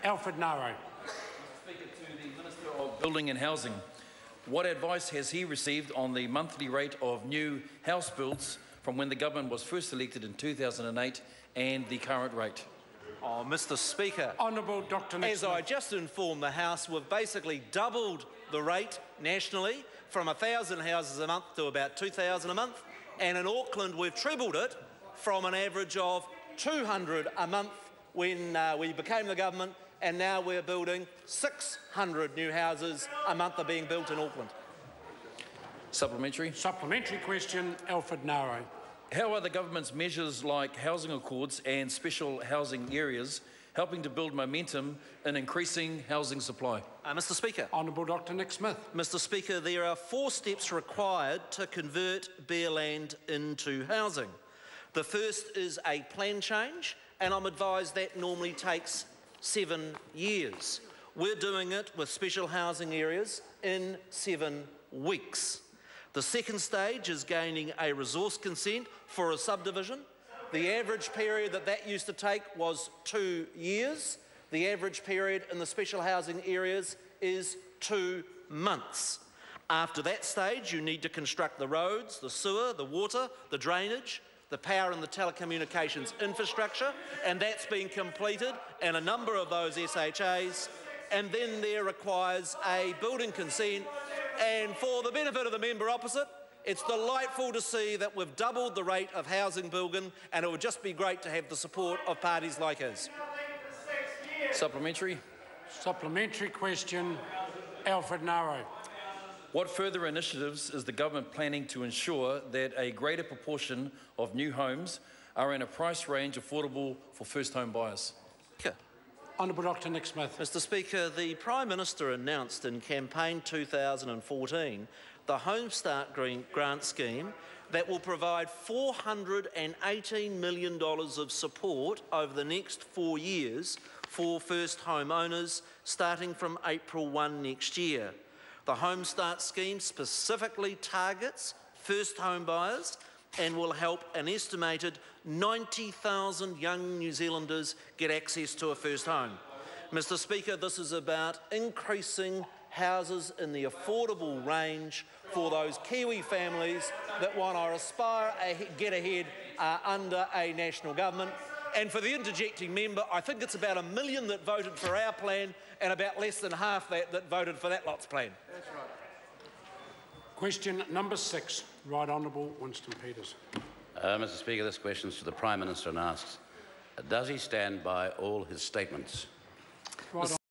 Alfred Naro. Speaker, to the Minister of Building and Housing, what advice has he received on the monthly rate of new house builds from when the government was first elected in 2008 and the current rate? Mr. Speaker, Honourable Dr. Nick as Smith. I just informed the House, we've basically doubled the rate nationally from 1,000 houses a month to about 2,000 a month, and in Auckland we've trebled it from an average of 200 a month when we became the government, and now we're building 600 new houses a month are being built in Auckland. Supplementary. Supplementary question, Alfred Naro. How are the government's measures like housing accords and special housing areas helping to build momentum in increasing housing supply? Mr. Speaker. Honourable Dr. Nick Smith. Mr. Speaker, there are 4 steps required to convert bare land into housing. The first is a plan change, and I'm advised that normally takes 7 years. We're doing it with special housing areas in 7 weeks. The second stage is gaining a resource consent for a subdivision. The average period that used to take was 2 years. The average period in the special housing areas is 2 months. After that stage, you need to construct the roads, the sewer, the water, the drainage, the power and the telecommunications infrastructure, and that's been completed in a number of those SHAs. And then there requires a building consent. And for the benefit of the member opposite, it's delightful to see that we've doubled the rate of housing building, and it would just be great to have the support of parties like his. Supplementary. Supplementary question, Alfred Naro. What further initiatives is the government planning to ensure that a greater proportion of new homes are in a price range affordable for first home buyers? Honourable Dr. Nick Smith. Mr. Speaker, the Prime Minister announced in campaign 2014 the Home Start Grant Scheme that will provide $418 million of support over the next 4 years for first home owners starting from April 1 next year. The Home Start Scheme specifically targets first home buyers and will help an estimated 90,000 young New Zealanders get access to a first home. Mr. Speaker, this is about increasing houses in the affordable range for those Kiwi families that want to aspire, get ahead under a national government. And for the interjecting member, I think it's about 1 million that voted for our plan and about less than half that voted for that lot's plan. That's right. Question number 6, Right Honourable Winston Peters. Mr. Speaker, this question is to the Prime Minister and asks, does he stand by all his statements? Right